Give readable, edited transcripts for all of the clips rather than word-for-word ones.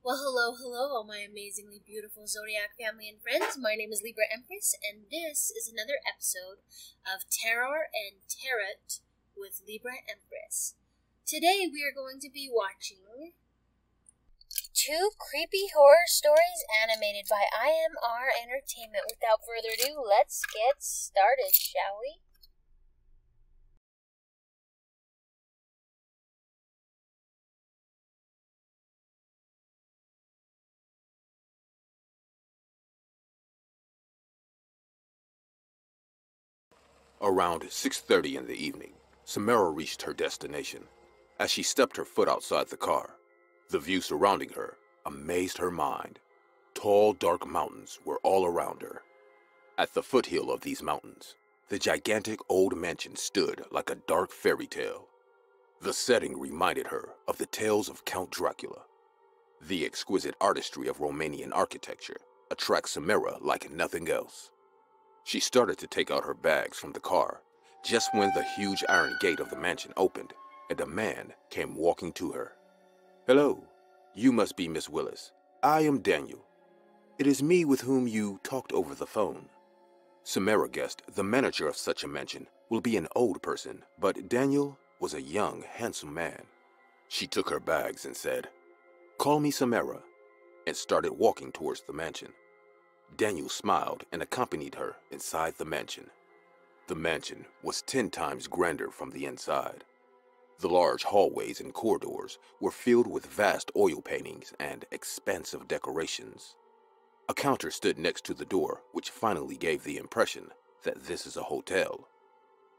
Well, hello, all my amazingly beautiful zodiac family and friends. My name is Libra Empress, and this is another episode of Terror and Tarot with Libra Empress. Today we are going to be watching two creepy horror stories animated by IMR Entertainment. Without further ado, let's get started, shall we? Around 6:30 in the evening, Samara reached her destination. As she stepped her foot outside the car, the view surrounding her amazed her mind. Tall, dark mountains were all around her. At the foothill of these mountains, the gigantic old mansion stood like a dark fairy tale. The setting reminded her of the tales of Count Dracula. The exquisite artistry of Romanian architecture attracts Samara like nothing else. She started to take out her bags from the car just when the huge iron gate of the mansion opened and a man came walking to her. "Hello, you must be Miss Willis. I am Daniel. It is me with whom you talked over the phone." Samara guessed the manager of such a mansion will be an old person, but Daniel was a young, handsome man. She took her bags and said, "Call me Samara," and started walking towards the mansion. Daniel smiled and accompanied her inside the mansion. The mansion was 10 times grander from the inside. The large hallways and corridors were filled with vast oil paintings and expansive decorations. A counter stood next to the door, which finally gave the impression that this is a hotel.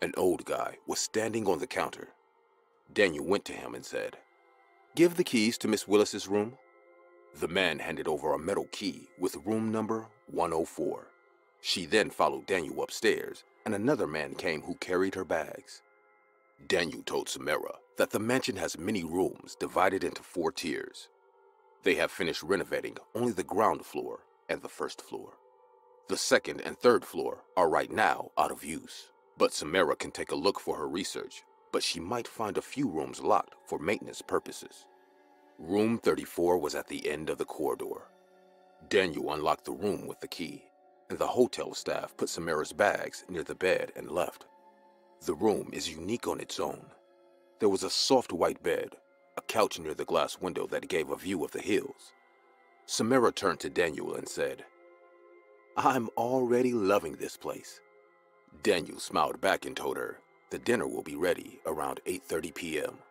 An old guy was standing on the counter. Daniel went to him and said, "Give the keys to Miss Willis's room." The man handed over a metal key with room number 104. She then followed Daniel upstairs, and another man came who carried her bags. Daniel told Samara that the mansion has many rooms divided into 4 tiers. They have finished renovating only the ground floor and the first floor. The second and third floor are right now out of use, but Samara can take a look for her research, but she might find a few rooms locked for maintenance purposes. Room 34 was at the end of the corridor. Daniel unlocked the room with the key, and the hotel staff put Samara's bags near the bed and left. The room is unique on its own. There was a soft white bed, a couch near the glass window that gave a view of the hills. Samara turned to Daniel and said, "I'm already loving this place." Daniel smiled back and told her the dinner will be ready around 8:30 p.m.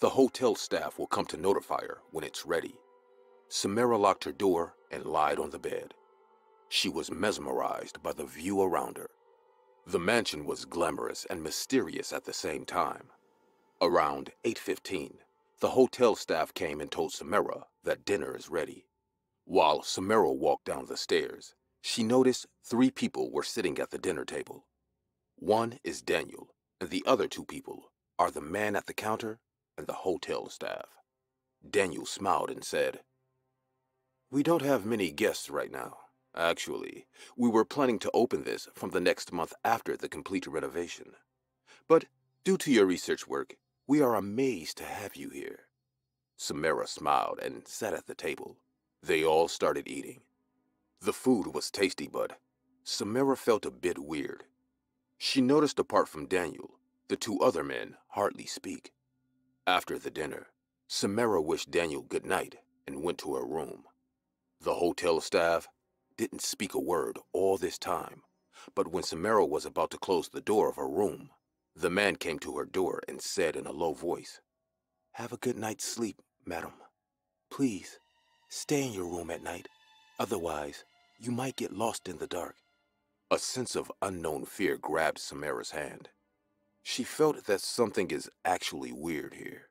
The hotel staff will come to notify her when it's ready. Samara locked her door and lied on the bed. She was mesmerized by the view around her. The mansion was glamorous and mysterious at the same time. Around 8:15, the hotel staff came and told Samara that dinner is ready. While Samara walked down the stairs, she noticed 3 people were sitting at the dinner table. One is Daniel, and the other 2 people are the man at the counter and the hotel staff. Daniel smiled and said, "We don't have many guests right now. Actually, we were planning to open this from the next month after the complete renovation. But due to your research work, we are amazed to have you here." Samara smiled and sat at the table. They all started eating. The food was tasty, but Samara felt a bit weird. She noticed apart from Daniel, the 2 other men hardly speak. After the dinner, Samara wished Daniel good night and went to her room. The hotel staff didn't speak a word all this time, but when Samara was about to close the door of her room, the man came to her door and said in a low voice, "Have a good night's sleep, madam. Please, stay in your room at night. Otherwise, you might get lost in the dark." A sense of unknown fear grabbed Samara's hand. She felt that something is actually weird here.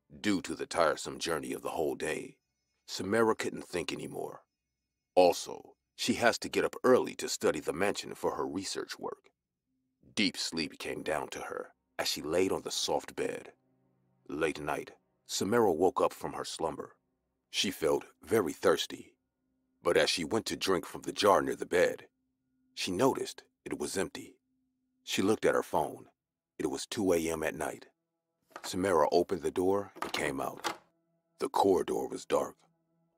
Due to the tiresome journey of the whole day, Samara couldn't think anymore. Also, she has to get up early to study the mansion for her research work. Deep sleep came down to her as she laid on the soft bed. Late night, Samara woke up from her slumber. She felt very thirsty, but as she went to drink from the jar near the bed, she noticed it was empty. She looked at her phone. It was 2 a.m. at night. Samara opened the door and came out. The corridor was dark.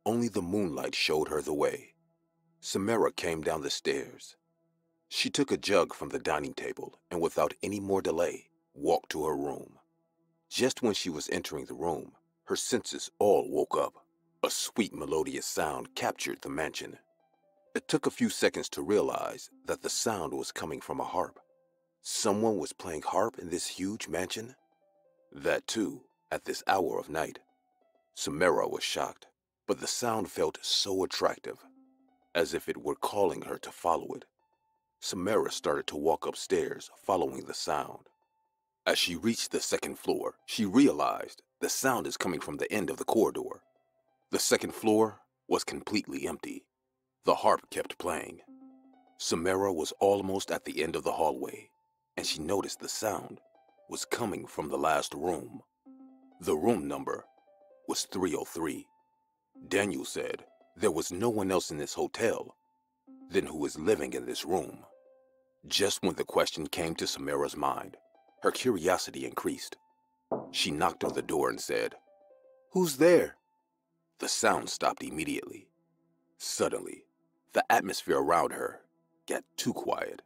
Only the moonlight showed her the way. Samara came down the stairs. She took a jug from the dining table and without any more delay, walked to her room. Just when she was entering the room, her senses all woke up. A sweet melodious sound captured the mansion. It took a few seconds to realize that the sound was coming from a harp. Someone was playing harp in this huge mansion? That too, at this hour of night. Samara was shocked, but the sound felt so attractive, as if it were calling her to follow it. Samara started to walk upstairs, following the sound. As she reached the second floor, she realized the sound is coming from the end of the corridor. The second floor was completely empty. The harp kept playing. Samara was almost at the end of the hallway, and she noticed the sound was coming from the last room. The room number was 303. Daniel said there was no one else in this hotel. Then who was living in this room? Just when the question came to Samara's mind, her curiosity increased. She knocked on the door and said, "Who's there?" The sound stopped immediately. Suddenly, the atmosphere around her got too quiet.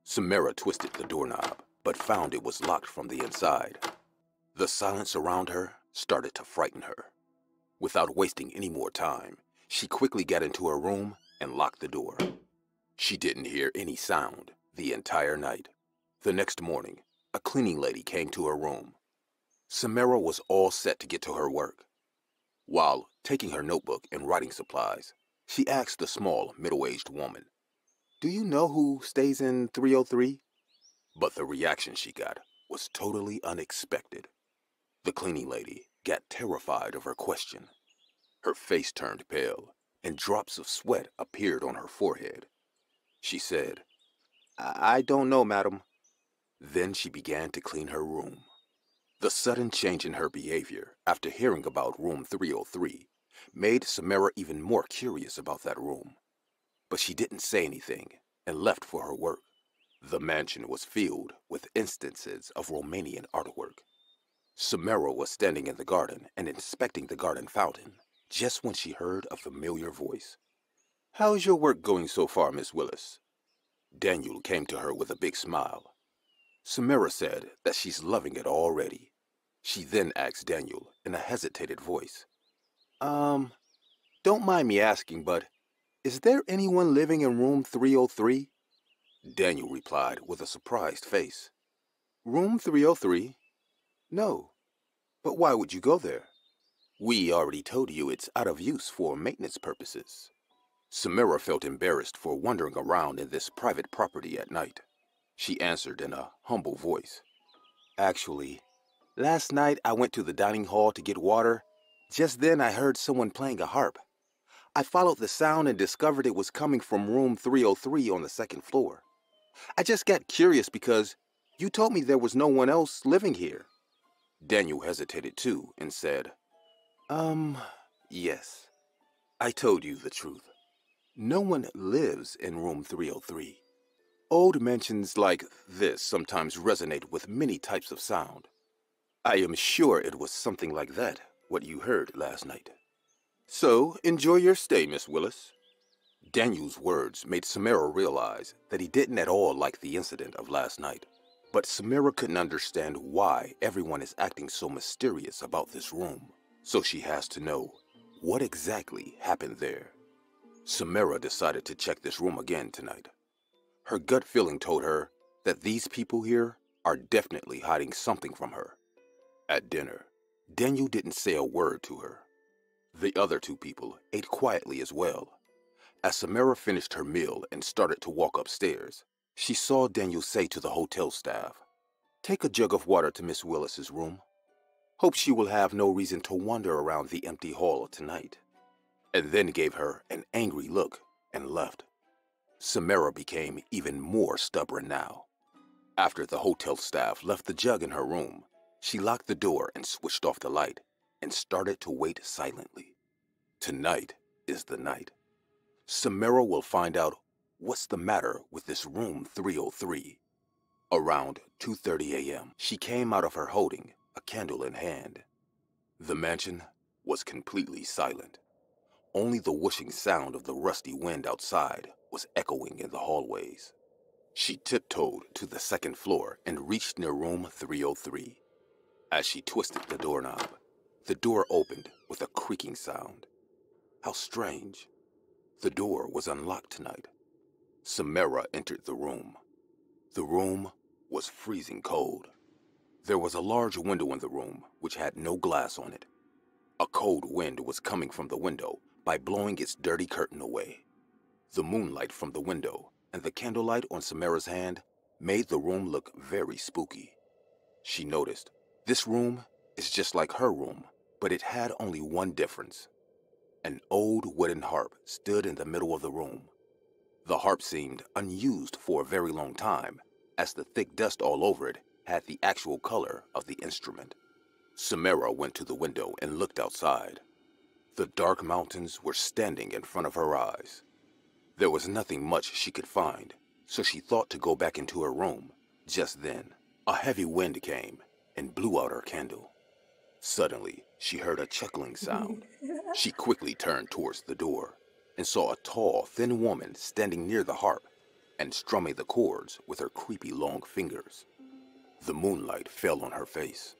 Samara twisted the doorknob, but found it was locked from the inside. The silence around her started to frighten her. Without wasting any more time, she quickly got into her room and locked the door. She didn't hear any sound the entire night. The next morning, a cleaning lady came to her room. Samara was all set to get to her work. While taking her notebook and writing supplies, she asked the small, middle-aged woman, "Do you know who stays in 303? But the reaction she got was totally unexpected. The cleaning lady got terrified of her question. Her face turned pale, and drops of sweat appeared on her forehead. She said, I don't know, madam." Then she began to clean her room. The sudden change in her behavior after hearing about room 303 made Samara even more curious about that room. But she didn't say anything and left for her work. The mansion was filled with instances of Romanian artwork. Samara was standing in the garden and inspecting the garden fountain just when she heard a familiar voice. "How's your work going so far, Miss Willis?" Daniel came to her with a big smile. Samara said that she's loving it already. She then asked Daniel in a hesitated voice, Don't mind me asking, but is there anyone living in room 303? Daniel replied with a surprised face. Room 303? No. But why would you go there? We already told you it's out of use for maintenance purposes. Samara felt embarrassed for wandering around in this private property at night. She answered in a humble voice. Actually, last night I went to the dining hall to get water. Just then I heard someone playing a harp. I followed the sound and discovered it was coming from room 303 on the second floor. I just got curious because you told me there was no one else living here. Daniel hesitated too and said, Yes. I told you the truth. No one lives in room 303. Old mansions like this sometimes resonate with many types of sound. I am sure it was something like that, what you heard last night. So, enjoy your stay, Miss Willis. Daniel's words made Samara realize that he didn't at all like the incident of last night. But Samara couldn't understand why everyone is acting so mysterious about this room. So she has to know what exactly happened there. Samara decided to check this room again tonight. Her gut feeling told her that these people here are definitely hiding something from her. At dinner, Daniel didn't say a word to her. The other two people ate quietly as well. As Samara finished her meal and started to walk upstairs, she saw Daniel say to the hotel staff, "Take a jug of water to Miss Willis's room. Hope she will have no reason to wander around the empty hall tonight," and then gave her an angry look and left. Samara became even more stubborn now. After the hotel staff left the jug in her room, she locked the door and switched off the light and started to wait silently. Tonight is the night. Samara will find out what's the matter with this room 303. Around 2:30 a.m., she came out of her holding a candle in hand. The mansion was completely silent. Only the whooshing sound of the rusty wind outside was echoing in the hallways. She tiptoed to the second floor and reached near room 303. As she twisted the doorknob, the door opened with a creaking sound. How strange. The door was unlocked tonight. Samara entered the room. The room was freezing cold. There was a large window in the room which had no glass on it. A cold wind was coming from the window by blowing its dirty curtain away. The moonlight from the window and the candlelight on Samara's hand made the room look very spooky. She noticed, this room is just like her room, but it had only one difference. An old wooden harp stood in the middle of the room. The harp seemed unused for a very long time, as the thick dust all over it had the actual color of the instrument. Samara went to the window and looked outside. The dark mountains were standing in front of her eyes. There was nothing much she could find, so she thought to go back into her room. Just then, a heavy wind came and blew out her candle. Suddenly, she heard a chuckling sound. She quickly turned towards the door and saw a tall, thin woman standing near the harp and strumming the chords with her creepy long fingers. The moonlight fell on her face.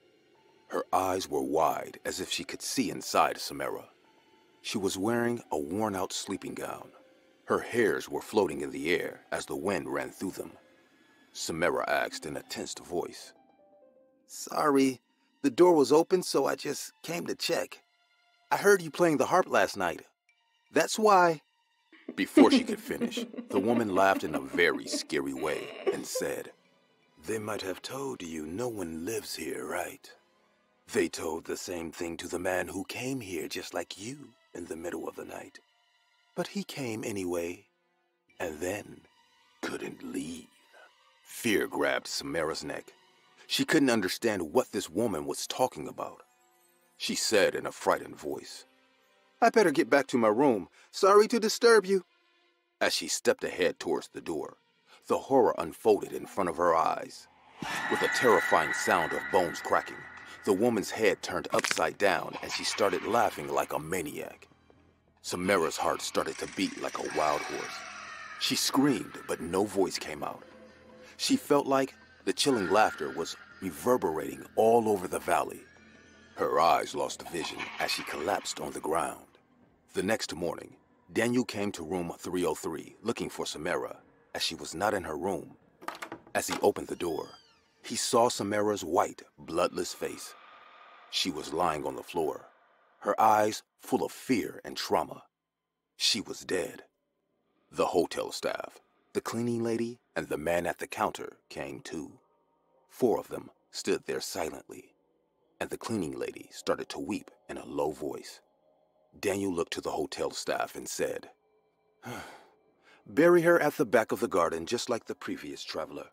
Her eyes were wide as if she could see inside Samara. She was wearing a worn-out sleeping gown. Her hairs were floating in the air as the wind ran through them. Samara asked in a tensed voice, "Sorry, the door was open, so I just came to check. I heard you playing the harp last night. That's why." Before she could finish, the woman laughed in a very scary way and said, "They might have told you no one lives here, right? They told the same thing to the man who came here just like you in the middle of the night. But he came anyway, and then couldn't leave." Fear grabbed Samara's neck. She couldn't understand what this woman was talking about. She said in a frightened voice, "I better get back to my room. Sorry to disturb you." As she stepped ahead towards the door, the horror unfolded in front of her eyes. With a terrifying sound of bones cracking, the woman's head turned upside down and she started laughing like a maniac. Samara's heart started to beat like a wild horse. She screamed, but no voice came out. She felt like the chilling laughter was reverberating all over the valley. Her eyes lost vision as she collapsed on the ground. The next morning, Daniel came to room 303 looking for Samara, as she was not in her room. As he opened the door, he saw Samara's white, bloodless face. She was lying on the floor, her eyes full of fear and trauma. She was dead. The hotel staff, the cleaning lady, and the man at the counter came too. 4 of them stood there silently, and the cleaning lady started to weep in a low voice. Daniel looked to the hotel staff and said, "Bury her at the back of the garden just like the previous traveler.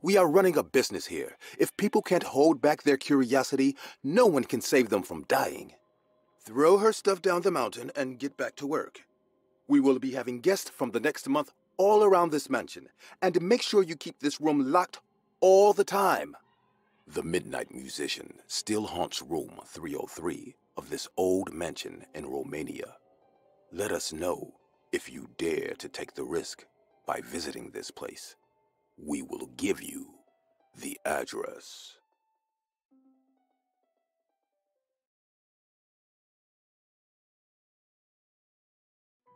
We are running a business here. If people can't hold back their curiosity, no one can save them from dying. Throw her stuff down the mountain and get back to work. We will be having guests from the next month all around this mansion, and make sure you keep this room locked all the time." The midnight musician still haunts room 303 of this old mansion in Romania. Let us know if you dare to take the risk by visiting this place. We will give you the address.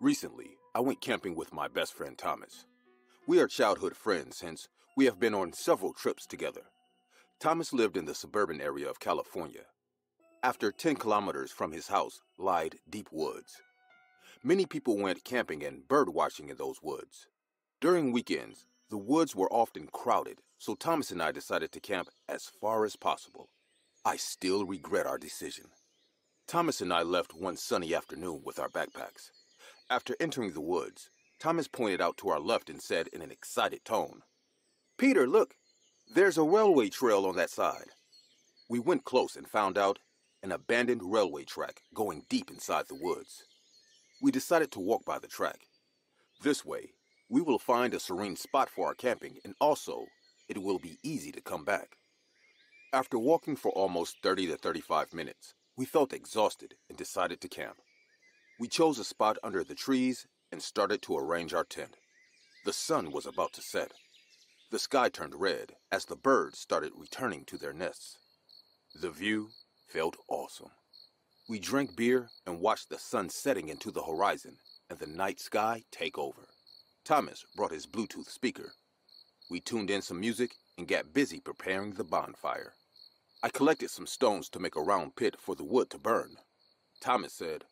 Recently, I went camping with my best friend Thomas. We are childhood friends, hence we have been on several trips together. Thomas lived in the suburban area of California. After 10 kilometers from his house lied deep woods. Many people went camping and bird watching in those woods. During weekends, the woods were often crowded, so Thomas and I decided to camp as far as possible. I still regret our decision. Thomas and I left one sunny afternoon with our backpacks. After entering the woods, Thomas pointed out to our left and said in an excited tone, "Peter, look, there's a railway trail on that side." We went close and found out an abandoned railway track going deep inside the woods. We decided to walk by the track. This way, we will find a serene spot for our camping, and also, it will be easy to come back. After walking for almost 30 to 35 minutes, we felt exhausted and decided to camp. We chose a spot under the trees and started to arrange our tent. The sun was about to set. The sky turned red as the birds started returning to their nests. The view felt awesome. We drank beer and watched the sun setting into the horizon and the night sky take over. Thomas brought his Bluetooth speaker. We tuned in some music and got busy preparing the bonfire. I collected some stones to make a round pit for the wood to burn. Thomas said,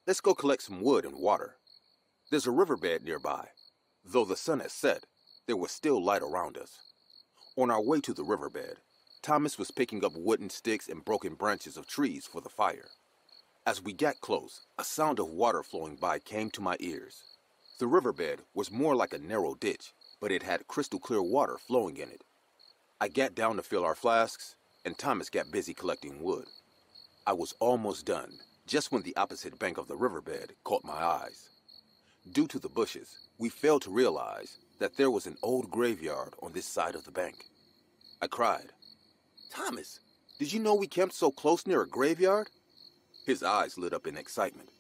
"Let's go collect some wood and water. There's a riverbed nearby." Though the sun had set, there was still light around us. On our way to the riverbed, Thomas was picking up wooden sticks and broken branches of trees for the fire. As we got close, a sound of water flowing by came to my ears. The riverbed was more like a narrow ditch, but it had crystal clear water flowing in it. I got down to fill our flasks, and Thomas got busy collecting wood. I was almost done, just when the opposite bank of the riverbed caught my eyes. Due to the bushes, we failed to realize that there was an old graveyard on this side of the bank. I cried, "Thomas, did you know we camped so close near a graveyard?" His eyes lit up in excitement.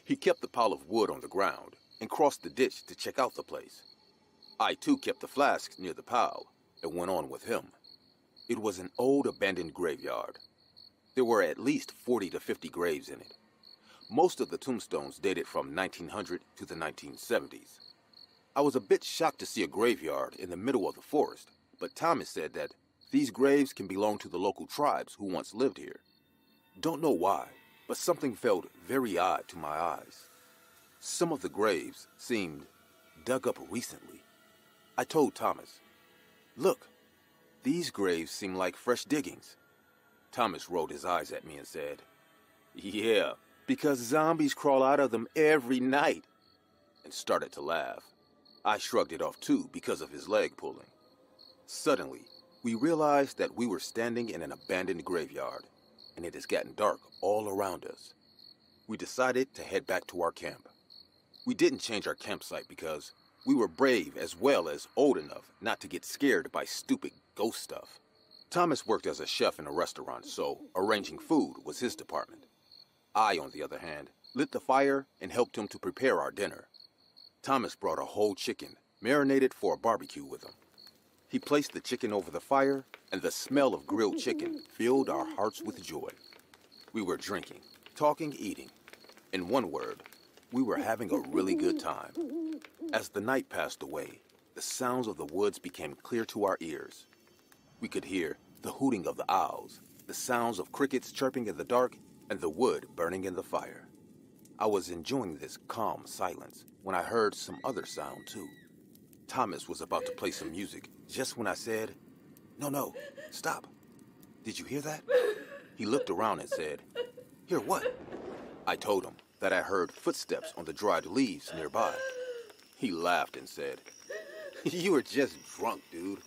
He kept the pile of wood on the ground and crossed the ditch to check out the place. I too kept the flasks near the pile and went on with him. It was an old abandoned graveyard. There were at least 40 to 50 graves in it. Most of the tombstones dated from 1900 to the 1970s. I was a bit shocked to see a graveyard in the middle of the forest, but Thomas said that these graves can belong to the local tribes who once lived here. Don't know why, but something felt very odd to my eyes. Some of the graves seemed dug up recently. I told Thomas, "Look, these graves seem like fresh diggings." Thomas rolled his eyes at me and said, "Yeah, because zombies crawl out of them every night," and started to laugh. I shrugged it off too because of his leg pulling. Suddenly, we realized that we were standing in an abandoned graveyard, and it has gotten dark all around us. We decided to head back to our camp. We didn't change our campsite because we were brave as well as old enough not to get scared by stupid ghost stuff. Thomas worked as a chef in a restaurant, so arranging food was his department. I, on the other hand, lit the fire and helped him to prepare our dinner. Thomas brought a whole chicken, marinated for a barbecue with him. He placed the chicken over the fire, and the smell of grilled chicken filled our hearts with joy. We were drinking, talking, eating. In one word, we were having a really good time. As the night passed away, the sounds of the woods became clear to our ears. We could hear the hooting of the owls, the sounds of crickets chirping in the dark, and the wood burning in the fire. I was enjoying this calm silence when I heard some other sound too. Thomas was about to play some music just when I said, No, stop. Did you hear that?" He looked around and said, "Hear what?" I told him that I heard footsteps on the dried leaves nearby. He laughed and said, "You were just drunk, dude."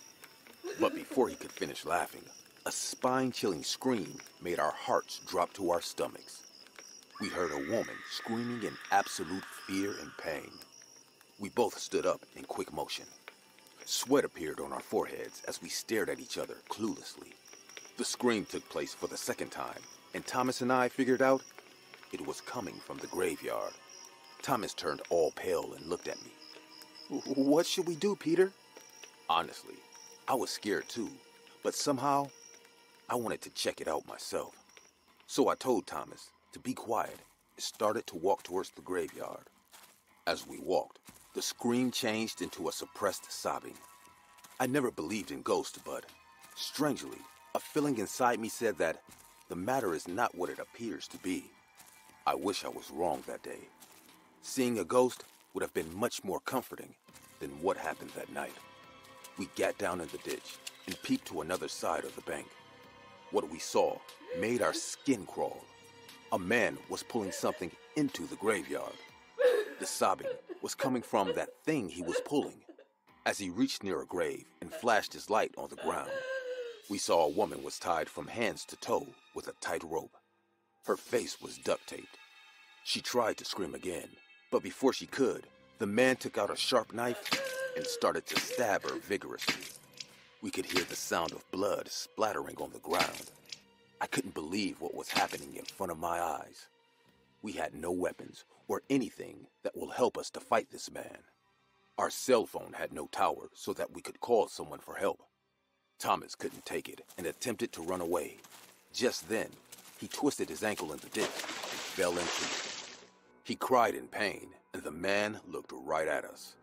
But before he could finish laughing, a spine-chilling scream made our hearts drop to our stomachs. We heard a woman screaming in absolute fear and pain. We both stood up in quick motion. Sweat appeared on our foreheads as we stared at each other cluelessly. The scream took place for the second time, and Thomas and I figured out it was coming from the graveyard. Thomas turned all pale and looked at me. "What should we do, Peter?" Honestly, I was scared too, but somehow I wanted to check it out myself. So I told Thomas to be quiet and started to walk towards the graveyard. As we walked, the scream changed into a suppressed sobbing. I never believed in ghosts, but strangely, a feeling inside me said that the matter is not what it appears to be. I wish I was wrong that day. Seeing a ghost would have been much more comforting than what happened that night. We got down in the ditch and peeped to another side of the bank. What we saw made our skin crawl. A man was pulling something into the graveyard. The sobbing was coming from that thing he was pulling. As he reached near a grave and flashed his light on the ground, we saw a woman was tied from hands to toe with a tight rope. Her face was duct taped. She tried to scream again, but before she could, the man took out a sharp knife and started to stab her vigorously. We could hear the sound of blood splattering on the ground. I couldn't believe what was happening in front of my eyes. We had no weapons or anything that will help us to fight this man. Our cell phone had no tower so that we could call someone for help. Thomas couldn't take it and attempted to run away. Just then, he twisted his ankle in the ditch and fell into it. He cried in pain, and the man looked right at us.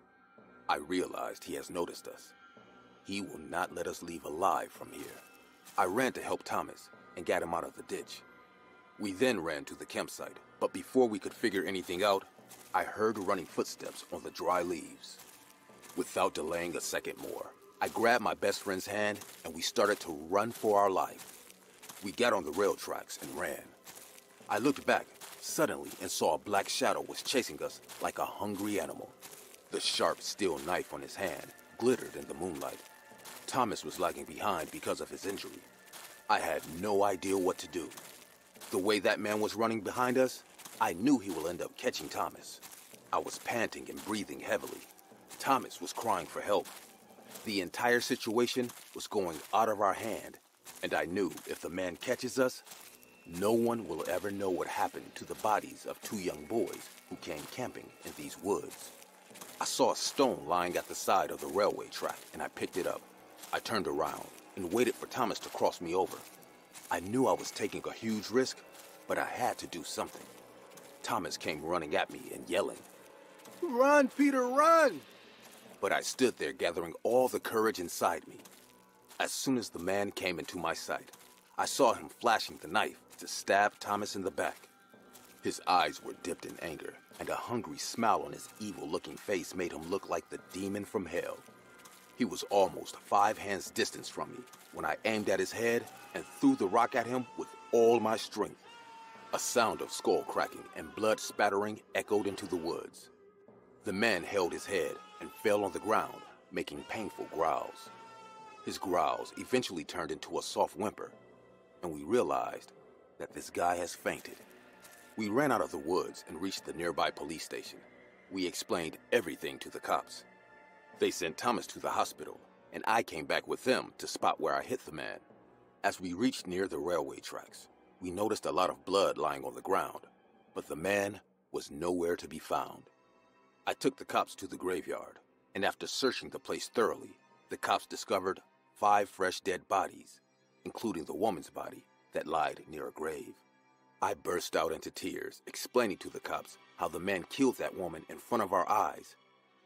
I realized he has noticed us. He will not let us leave alive from here. I ran to help Thomas and got him out of the ditch. We then ran to the campsite, but before we could figure anything out, I heard running footsteps on the dry leaves. Without delaying a second more, I grabbed my best friend's hand and we started to run for our life. We got on the rail tracks and ran. I looked back suddenly and saw a black shadow was chasing us like a hungry animal. The sharp steel knife on his hand glittered in the moonlight. Thomas was lagging behind because of his injury. I had no idea what to do. The way that man was running behind us, I knew he would end up catching Thomas. I was panting and breathing heavily. Thomas was crying for help. The entire situation was going out of our hand, and I knew if the man catches us, no one will ever know what happened to the bodies of two young boys who came camping in these woods. I saw a stone lying at the side of the railway track, and I picked it up. I turned around and waited for Thomas to cross me over. I knew I was taking a huge risk, but I had to do something. Thomas came running at me and yelling, "Run, Peter, run!" But I stood there gathering all the courage inside me. As soon as the man came into my sight, I saw him flashing the knife to stab Thomas in the back. His eyes were dipped in anger, and a hungry smile on his evil-looking face made him look like the demon from hell. He was almost 5 hands distance from me when I aimed at his head and threw the rock at him with all my strength. A sound of skull cracking and blood spattering echoed into the woods. The man held his head and fell on the ground, making painful growls. His growls eventually turned into a soft whimper, and we realized that this guy has fainted. We ran out of the woods and reached the nearby police station. We explained everything to the cops. They sent Thomas to the hospital, and I came back with them to spot where I hit the man. As we reached near the railway tracks, we noticed a lot of blood lying on the ground, but the man was nowhere to be found. I took the cops to the graveyard, and after searching the place thoroughly, the cops discovered 5 fresh dead bodies, including the woman's body that lied near a grave. I burst out into tears, explaining to the cops how the man killed that woman in front of our eyes,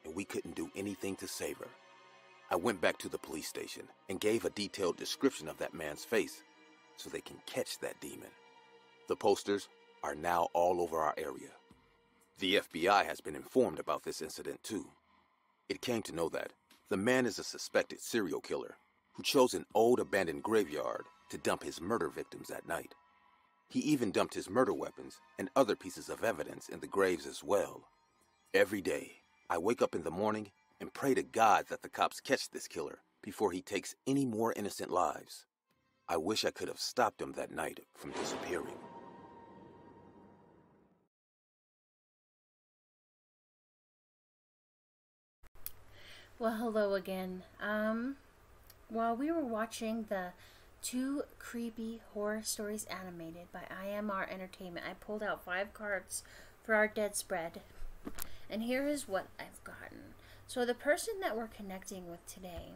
and we couldn't do anything to save her. I went back to the police station and gave a detailed description of that man's face so they can catch that demon. The posters are now all over our area. The FBI has been informed about this incident too. It came to know that the man is a suspected serial killer who chose an old abandoned graveyard to dump his murder victims at night. He even dumped his murder weapons and other pieces of evidence in the graves as well. Every day, I wake up in the morning and pray to God that the cops catch this killer before he takes any more innocent lives. I wish I could have stopped him that night from disappearing. Well, hello again. While we were watching the 2 creepy horror stories animated by IMR Entertainment, I pulled out 5 cards for our dead spread. And here is what I've gotten. So the person that we're connecting with today,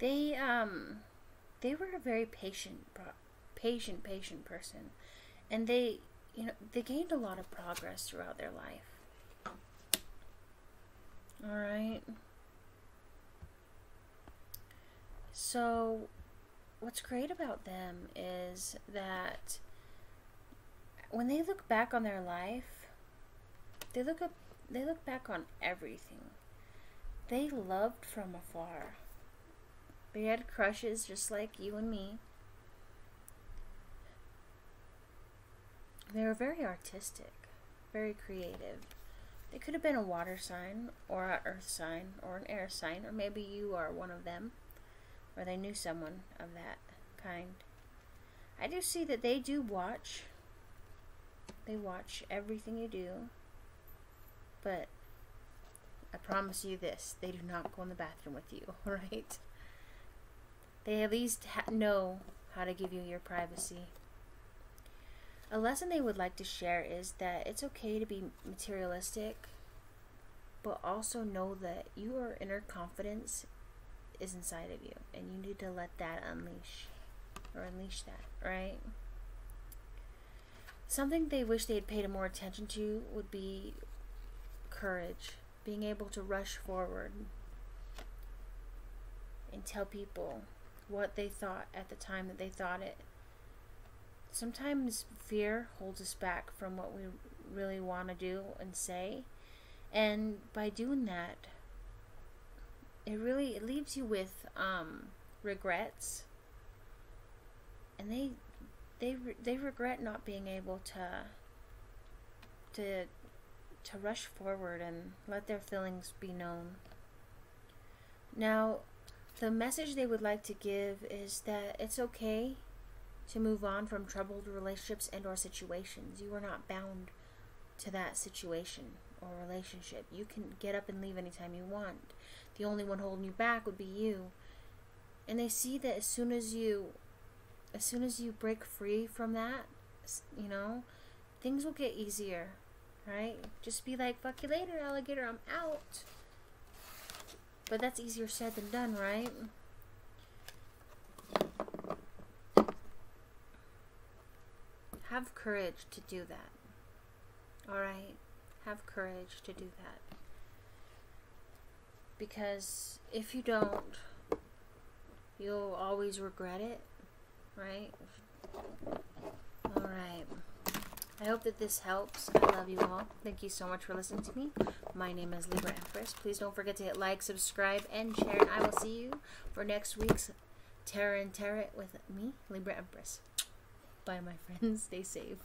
they were a very patient person, and they gained a lot of progress throughout their life. All right. So what's great about them is that when they look back on their life, they look back on everything. They loved from afar. They had crushes just like you and me. They were very artistic, very creative. They could have been a water sign, or an earth sign, or an air sign, or maybe you are one of them, or they knew someone of that kind. I do see that they do watch. They watch everything you do. But I promise you this, they do not go in the bathroom with you, right? They at least know how to give you your privacy. A lesson they would like to share is that it's okay to be materialistic, but also know that your inner confidence is inside of you, and you need to let that unleash that, right? Something they wish they had paid more attention to would be courage, being able to rush forward and tell people what they thought at the time that they thought it. Sometimes fear holds us back from what we really want to do and say, and by doing that, it leaves you with regrets, and they regret not being able to rush forward and let their feelings be known. Now, the message they would like to give is that it's okay to move on from troubled relationships and or situations. You are not bound to that situation or relationship. You can get up and leave anytime you want. The only one holding you back would be you. And they see that as soon as you break free from that, you know, things will get easier, right? Just be like, fuck you later, alligator, I'm out. But that's easier said than done, right? Have courage to do that. Alright? Have courage to do that. Because if you don't, you'll always regret it, right? Alright. I hope that this helps. I love you all. Thank you so much for listening to me. My name is Libra Empress. Please don't forget to hit like, subscribe, and share. And I will see you for next week's Tarot and Tarot with me, Libra Empress. Bye, my friends. Stay safe.